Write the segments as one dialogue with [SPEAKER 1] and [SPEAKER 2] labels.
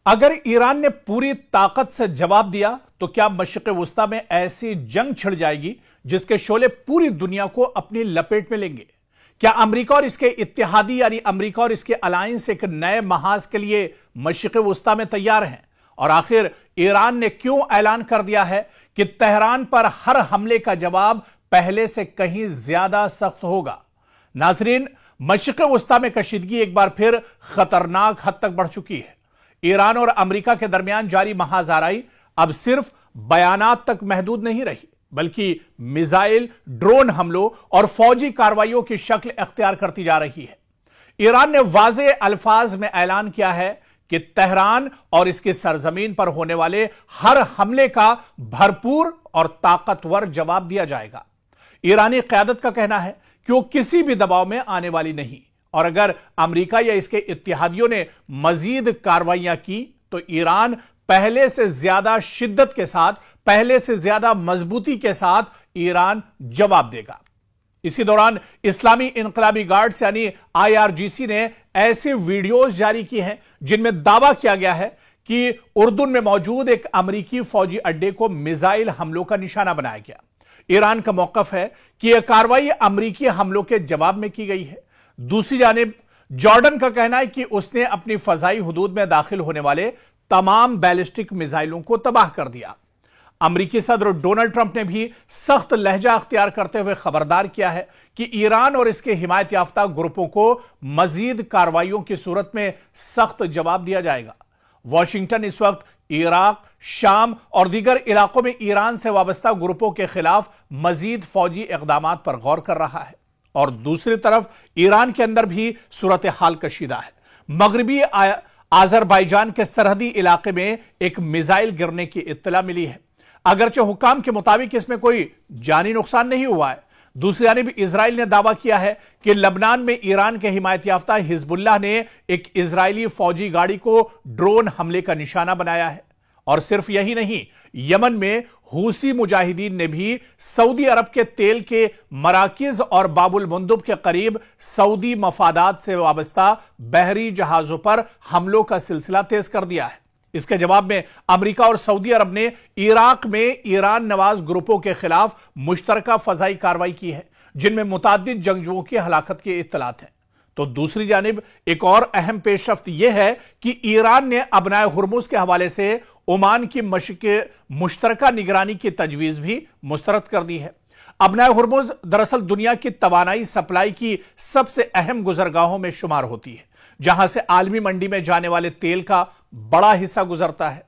[SPEAKER 1] अगर ईरान ने पूरी ताकत से जवाब दिया तो क्या मशरिक़ वुस्ता में ऐसी जंग छिड़ जाएगी जिसके शोले पूरी दुनिया को अपनी लपेट में लेंगे? क्या अमेरिका और इसके इत्तेहादी यानी अमेरिका और इसके अलायंस एक नए महाज के लिए मशरिक़ वुस्ता में तैयार हैं? और आखिर ईरान ने क्यों ऐलान कर दिया है कि तेहरान पर हर हमले का जवाब पहले से कहीं ज्यादा सख्त होगा? नाजरीन, मशरिक़ वुस्ता में कशीदगी एक बार फिर खतरनाक हद तक बढ़ चुकी है। ईरान और अमेरिका के दरमियान जारी महाजाराई अब सिर्फ बयानात तक महदूद नहीं रही, बल्कि मिसाइल, ड्रोन हमलों और फौजी कार्रवाइयों की शक्ल अख्तियार करती जा रही है। ईरान ने वाज़े अल्फाज में ऐलान किया है कि तेहरान और इसकी सरजमीन पर होने वाले हर हमले का भरपूर और ताकतवर जवाब दिया जाएगा। ईरानी क़यादत का कहना है कि वो किसी भी दबाव में आने वाली नहीं, और अगर अमेरिका या इसके इत्तेहादियों ने मजीद कार्रवाइयां की तो ईरान पहले से ज्यादा शिद्दत के साथ, पहले से ज्यादा मजबूती के साथ ईरान जवाब देगा। इसी दौरान इस्लामी इनकलाबी गार्ड्स यानी IRGC ने ऐसे वीडियोज जारी की हैं जिनमें दावा किया गया है कि उर्दुन में मौजूद एक अमेरिकी फौजी अड्डे को मिसाइल हमलों का निशाना बनाया गया। ईरान का मौकफ है कि यह कार्रवाई अमेरिकी हमलों के जवाब में की गई है। दूसरी जानिब जॉर्डन का कहना है कि उसने अपनी फजाई हुदूद में दाखिल होने वाले तमाम बैलिस्टिक मिसाइलों को तबाह कर दिया। अमेरिकी सदर डोनाल्ड ट्रंप ने भी सख्त लहजा अख्तियार करते हुए खबरदार किया है कि ईरान और इसके हिमायत याफ्ता ग्रुपों को मजीद कार्रवाइयों की सूरत में सख्त जवाब दिया जाएगा। वॉशिंगटन इस वक्त इराक, शाम और दीगर इलाकों में ईरान से वाबस्ता ग्रुपों के खिलाफ मजीद फौजी इकदाम पर गौर कर रहा है, और दूसरी तरफ ईरान के अंदर भी सूरत हाल कशीदा है। मगरबी आज़रबाईजान के सरहदी इलाके में एक मिसाइल गिरने की इत्तला मिली है। अगरचे हुकाम के मुताबिक इसमें कोई जानी नुकसान नहीं हुआ है। दूसरी जानिब इजराइल ने दावा किया है कि लबनान में ईरान के हिमायत याफ्ता हिजबुल्लाह ने एक इजरायली फौजी गाड़ी को ड्रोन हमले का निशाना बनाया है। और सिर्फ यही नहीं, यमन में हूसी मुजाहिदीन ने भी सऊदी अरब के तेल के मराकिज और बाबुल मुंदुब के करीब सऊदी मफादात से वाबस्ता बहरी जहाजों पर हमलों का सिलसिला तेज कर दिया है। इसके जवाब में अमेरिका और सऊदी अरब ने इराक में ईरान नवाज ग्रुपों के खिलाफ मुश्तरका फजाई कार्रवाई की है, जिनमें मुताद्दिद जंगजुओं की हलाकत के इत्तलात हैं। तो दूसरी जानिब एक और अहम पेशरफ्त यह है कि ईरान ने अबनाए हुर्मुज के हवाले से ओमान की मुश्तरका निगरानी की तजवीज भी मुस्तरद कर दी है। अबनाए हुर्मुज दरअसल दुनिया की तवानाई सप्लाई की सबसे अहम गुजरगाहों में शुमार होती है, जहां से आलमी मंडी में जाने वाले तेल का बड़ा हिस्सा गुजरता है।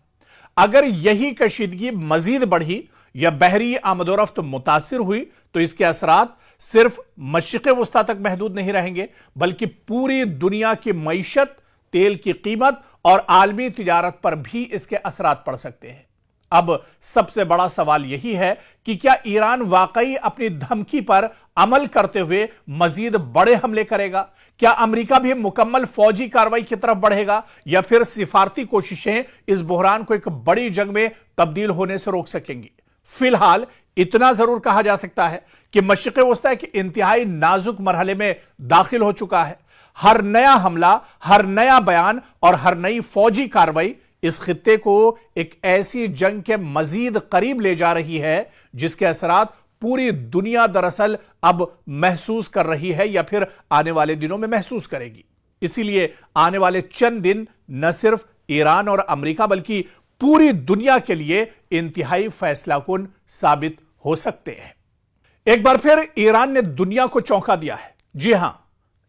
[SPEAKER 1] अगर यही कशीदगी मजीद बढ़ी या बहरी आमदोरफ्त मुतासिर हुई तो इसके असरात सिर्फ मशरिक़ वुस्ता तक महदूद नहीं रहेंगे, बल्कि पूरी दुनिया की मईशत, तेल की कीमत और आलमी तिजारत पर भी इसके असरात पड़ सकते हैं। अब सबसे बड़ा सवाल यही है कि क्या ईरान वाकई अपनी धमकी पर अमल करते हुए मजीद बड़े हमले करेगा? क्या अमेरिका भी मुकम्मल फौजी कार्रवाई की तरफ बढ़ेगा, या फिर सिफारती कोशिशें इस बहरान को एक बड़ी जंग में तब्दील होने से रोक सकेंगी? फिलहाल इतना जरूर कहा जा सकता है कि मशरिक़ वुस्ता एक इंतहाई नाजुक मरहले में दाखिल हो चुका है। हर नया हमला, हर नया बयान और हर नई फौजी कार्रवाई इस खित्ते को एक ऐसी जंग के मजीद करीब ले जा रही है जिसके असरात पूरी दुनिया दरअसल अब महसूस कर रही है, या फिर आने वाले दिनों में महसूस करेगी। इसीलिए आने वाले चंद दिन न सिर्फ ईरान और अमेरिका बल्कि पूरी दुनिया के लिए इंतहाई फैसलाकुन साबित हो सकते हैं। एक बार फिर ईरान ने दुनिया को चौंका दिया है। जी हां,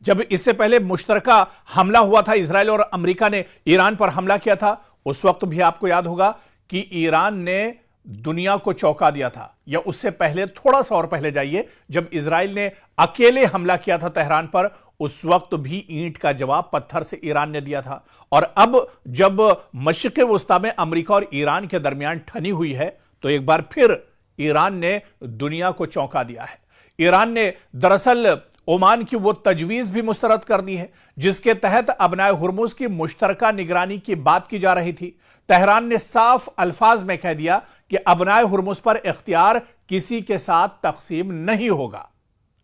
[SPEAKER 1] जब इससे पहले मुश्तरका हमला हुआ था, इजराइल और अमेरिका ने ईरान पर हमला किया था, उस वक्त भी आपको याद होगा कि ईरान ने दुनिया को चौंका दिया था। या उससे पहले, थोड़ा सा और पहले जाइए, जब इजराइल ने अकेले हमला किया था तेहरान पर, उस वक्त भी ईंट का जवाब पत्थर से ईरान ने दिया था। और अब जब मशरिक़ वुस्ता में अमेरिका और ईरान के दरमियान ठनी हुई है, तो एक बार फिर ईरान ने दुनिया को चौंका दिया है। ईरान ने दरअसल ओमान की वो तजवीज भी मुस्तरद कर दी है जिसके तहत अबनाए हुर्मुज की मुश्तरका निगरानी की बात की जा रही थी। तेहरान ने साफ अल्फाज में कह दिया कि अबनाए हुर्मुज पर इख्तियार किसी के साथ तकसीम नहीं होगा।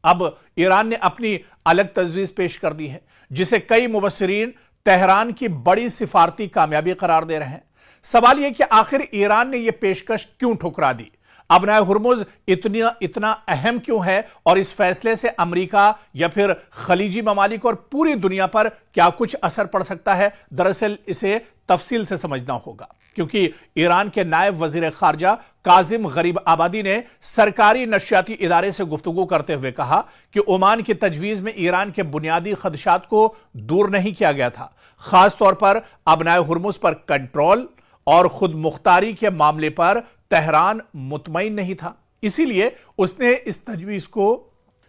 [SPEAKER 1] अब ईरान ने अपनी अलग तजवीज पेश कर दी है जिसे कई मुबस्सिरीन तेहरान की बड़ी सिफारती कामयाबी करार दे रहे हैं। सवाल यह कि आखिर ईरान ने यह पेशकश क्यों ठुकरा दी? अबनाए हुर्मुज इतना अहम क्यों है और इस फैसले से अमेरिका या फिर खलीजी ममालिक और पूरी दुनिया पर क्या कुछ असर पड़ सकता है? दरअसल इसे तफसील से समझना होगा, क्योंकि ईरान के नायब वजीर खारजा काजिम गरीब आबादी ने सरकारी नशियाती इदारे से गुफ्तगू करते हुए कहा कि ओमान की तजवीज में ईरान के बुनियादी खदशात को दूर नहीं किया गया था। खासतौर पर अबनाए हुर्मुज पर कंट्रोल और खुद मुख्तारी के मामले पर तेहरान मुतमईन नहीं था। इसीलिए उसने इस तजवीज को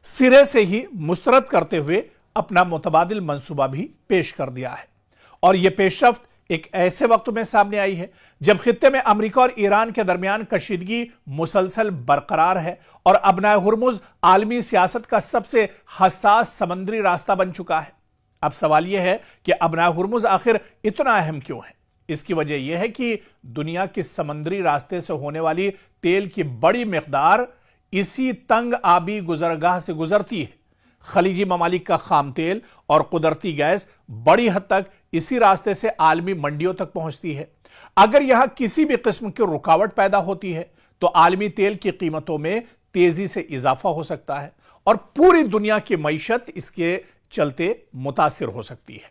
[SPEAKER 1] सिरे से ही मुस्तरद करते हुए अपना मुतबादिल मंसूबा भी पेश कर दिया है। और यह पेशरफ्त एक ऐसे वक्त में सामने आई है जब खित्ते में अमेरिका और ईरान के दरमियान कशीदगी मुसलसल बरकरार है और अबनाए हुर्मुज आलमी सियासत का सबसे हसास समुद्री रास्ता बन चुका है। अब सवाल यह है कि अबनाए हुर्मुज आखिर इतना अहम क्यों है? इसकी वजह यह है कि दुनिया के समुद्री रास्ते से होने वाली तेल की बड़ी मिकदार इसी तंग आबी गुजरगाह से गुजरती है। खलीजी ममालिक का खाम तेल और कुदरती गैस बड़ी हद तक इसी रास्ते से आलमी मंडियों तक पहुंचती है। अगर यहां किसी भी किस्म की रुकावट पैदा होती है तो आलमी तेल की कीमतों में तेजी से इजाफा हो सकता है और पूरी दुनिया की मईशत इसके चलते मुतासिर हो सकती है।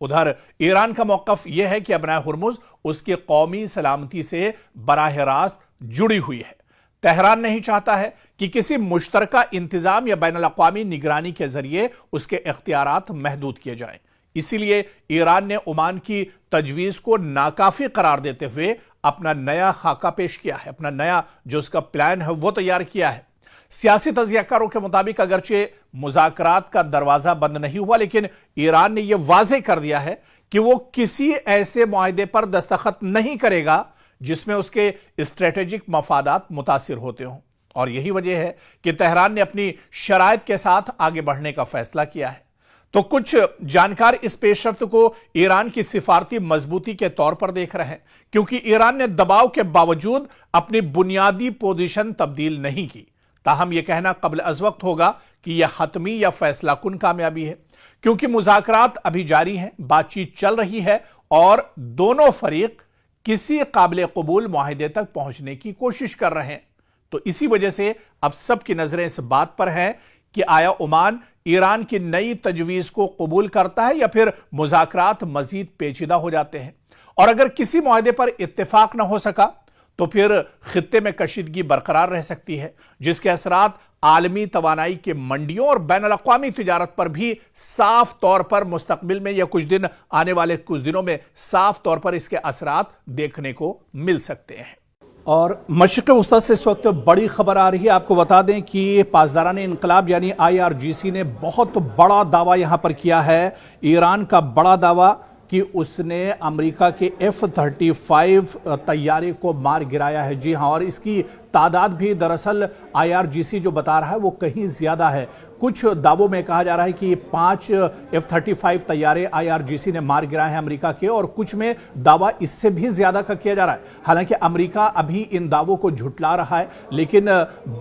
[SPEAKER 1] उधर ईरान का मौकफ यह है कि अबनाए हुर्मुज उसकी कौमी सलामती से बराह रास्त जुड़ी हुई है। तेहरान नहीं चाहता है कि किसी मुश्तरका इंतजाम या बैनुल-अक़वामी निगरानी के जरिए उसके इख्तियारात महदूद किए जाएं। इसीलिए ईरान ने ओमान की तजवीज को नाकाफी करार देते हुए अपना नया खाका पेश किया है, अपना नया जो उसका प्लान है वो तैयार किया है। सियासी तज्ज़ियाकारों के मुताबिक अगरचे मुज़ाकरात का दरवाजा बंद नहीं हुआ, लेकिन ईरान ने यह वाज़ेह कर दिया है कि वो किसी ऐसे मुआहदे पर दस्तखत नहीं करेगा जिसमें उसके स्ट्रेटेजिक मफादात मुतासिर होते हों। और यही वजह है कि तेहरान ने अपनी शराइत के साथ आगे बढ़ने का फैसला किया है। तो कुछ जानकार इस पेशरफ्त को ईरान की सिफारती मजबूती के तौर पर देख रहे हैं, क्योंकि ईरान ने दबाव के बावजूद अपनी बुनियादी पोजीशन तब्दील नहीं की। ताहम यह कहना कबल अज़ वक्त होगा कि यह हतमी या फैसला कुन कामयाबी है, क्योंकि मुज़ाकरात अभी जारी हैं, बातचीत चल रही है और दोनों फरीक किसी काबिल कबूल मुआहिदे तक पहुंचने की कोशिश कर रहे हैं। तो इसी वजह से अब सबकी नजरें इस बात पर हैं कि आया ओमान ईरान की नई तजवीज को कबूल करता है या फिर मुज़ाकरात मजीद पेचीदा हो जाते हैं। और अगर किसी मुआहिदे पर इत्तेफाक न हो सका तो फिर खित्ते में कशीदगी बरकरार रह सकती है, जिसके असरात आलमी तवानाई के मंडियों और बैनुल-अक़वामी तिजारत पर भी साफ तौर पर मुस्तकबिल में या कुछ दिन आने वाले कुछ दिनों में साफ तौर पर इसके असरात देखने को मिल सकते हैं। और मशरिक़ वस्ता से इस वक्त बड़ी खबर आ रही है। आपको बता दें कि पासदारान इनकलाब यानी IRGC ने बहुत बड़ा दावा यहां पर किया है। ईरान का बड़ा दावा कि उसने अमेरिका के F-35 तैयारे को मार गिराया है। जी हां, और इसकी तादाद भी दरअसल IRGC जो बता रहा है वो कहीं ज्यादा है। कुछ दावों में कहा जा रहा है कि 5 F-35 तैयारे IRGC ने मार गिराए हैं अमेरिका के, और कुछ में दावा इससे भी ज्यादा का किया जा रहा है। हालांकि अमेरिका अभी इन दावों को झुटला रहा है, लेकिन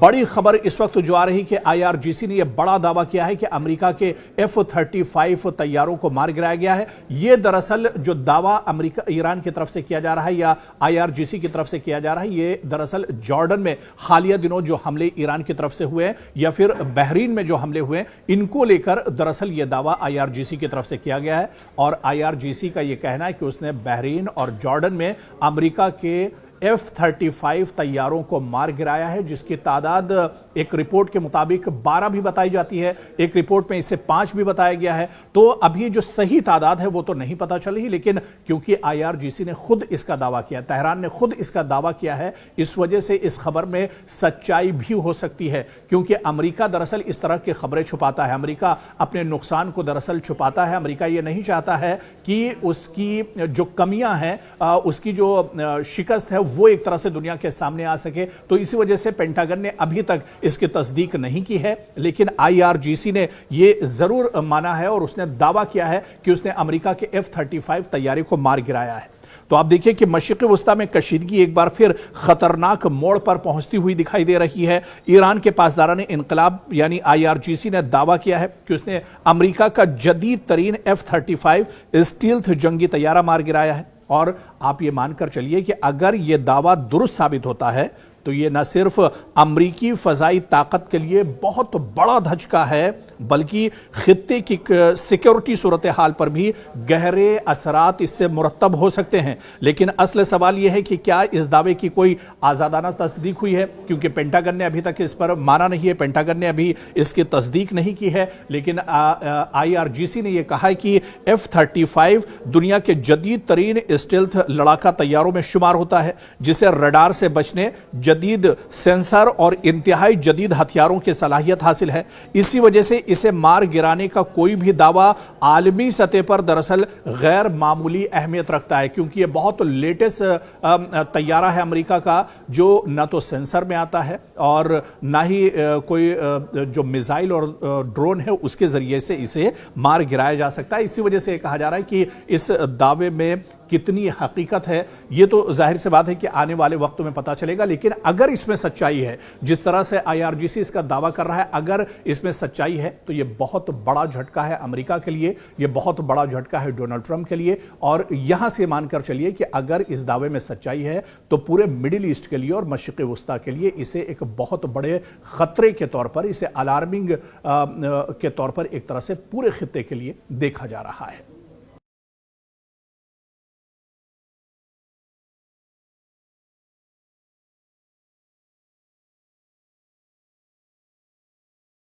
[SPEAKER 1] बड़ी खबर इस वक्त जो आ रही कि IRGC ने यह बड़ा दावा किया है कि अमेरिका के F-35 तैयारों को मार गिराया गया है। यह दरअसल जो दावा अमेरिका ईरान की तरफ से किया जा रहा है या IRGC की तरफ से किया जा रहा है, यह दरअसल जॉर्डन में हालिया दिनों जो हमले ईरान की तरफ से हुए हैं या फिर बहरीन में जो हमले हुए इनको लेकर दरअसल यह दावा IRGC की तरफ से किया गया है। और IRGC का यह कहना है कि उसने बहरीन और जॉर्डन में अमेरिका के F-35 तैयारों को मार गिराया है, जिसकी तादाद एक रिपोर्ट के मुताबिक 12 भी बताई जाती है, एक रिपोर्ट में इसे 5 भी बताया गया है। तो अभी जो सही तादाद है वो तो नहीं पता चल रही, लेकिन क्योंकि IRGC ने खुद इसका दावा किया, तेहरान ने खुद इसका दावा किया है, इस वजह से इस खबर में सच्चाई भी हो सकती है। क्योंकि अमेरिका दरअसल इस तरह की खबरें छुपाता है, अमेरिका अपने नुकसान को दरअसल छुपाता है। अमेरिका ये नहीं चाहता है कि उसकी जो कमियां हैं, उसकी जो शिकस्त है वो एक तरह से दुनिया के सामने आ सके। तो इसी वजह से पेंटागन ने अभी तक इसकी तस्दीक नहीं की है, लेकिन IRGC ने यह जरूर माना है और उसने दावा किया है कि उसने अमेरिका के F-35 तैयारे को मार गिराया है। तो आप देखिए कि मशरिक़ वस्ता में कशीदगी एक बार फिर खतरनाक मोड़ पर पहुंचती हुई दिखाई दे रही है। ईरान के पासदारान इनकलाब यानी IRGC ने दावा किया है कि उसने अमेरिका का जदीद तरीन F-35 स्टील्थ जंगी तैयारा मार गिराया है। और आप ये मानकर चलिए कि अगर यह दावा दुरुस्त साबित होता है तो यह न सिर्फ अमरीकी फजाई ताकत के लिए बहुत बड़ा धचका है, बल्कि खित्ते की सिक्योरिटी सूरत हाल पर भी गहरे असरात इससे मुरत्तब हो सकते हैं। लेकिन असल सवाल यह है कि क्या इस दावे की कोई आज़ादाना तस्दीक हुई है, क्योंकि पेंटागन ने अभी तक इस पर माना नहीं है, पेंटागन ने अभी इसकी तस्दीक नहीं की है। लेकिन IRGC ने यह कहा है कि F-35 दुनिया के जदीद तरीन स्टेल्थ लड़ाका तैयारों में शुमार होता है, जिसे रडार से बचने जदीद सेंसर और इंतहाई जदीद हथियारों की सलाहियत हासिल है। इसी वजह से इसे मार गिराने का कोई भी दावा आलमी सतह पर दरअसल गैर मामूली अहमियत रखता है, क्योंकि यह बहुत लेटेस्ट तैयारा है अमेरिका का, जो न तो सेंसर में आता है और ना ही कोई जो मिसाइल और ड्रोन है उसके जरिए से इसे मार गिराया जा सकता है। इसी वजह से कहा जा रहा है कि इस दावे में कितनी हकीकत है ये तो जाहिर सी बात है कि आने वाले वक्तों में पता चलेगा। लेकिन अगर इसमें सच्चाई है, जिस तरह से IRGC इसका दावा कर रहा है, अगर इसमें सच्चाई है तो यह बहुत बड़ा झटका है अमेरिका के लिए, यह बहुत बड़ा झटका है डोनाल्ड ट्रंप के लिए। और यहां से मानकर चलिए कि अगर इस दावे में सच्चाई है तो पूरे मिडिल ईस्ट के लिए और मशरिक़ वस्ता के लिए इसे एक बहुत बड़े खतरे के तौर पर, इसे अलार्मिंग के तौर पर एक तरह से पूरे खित्ते के लिए देखा जा रहा है।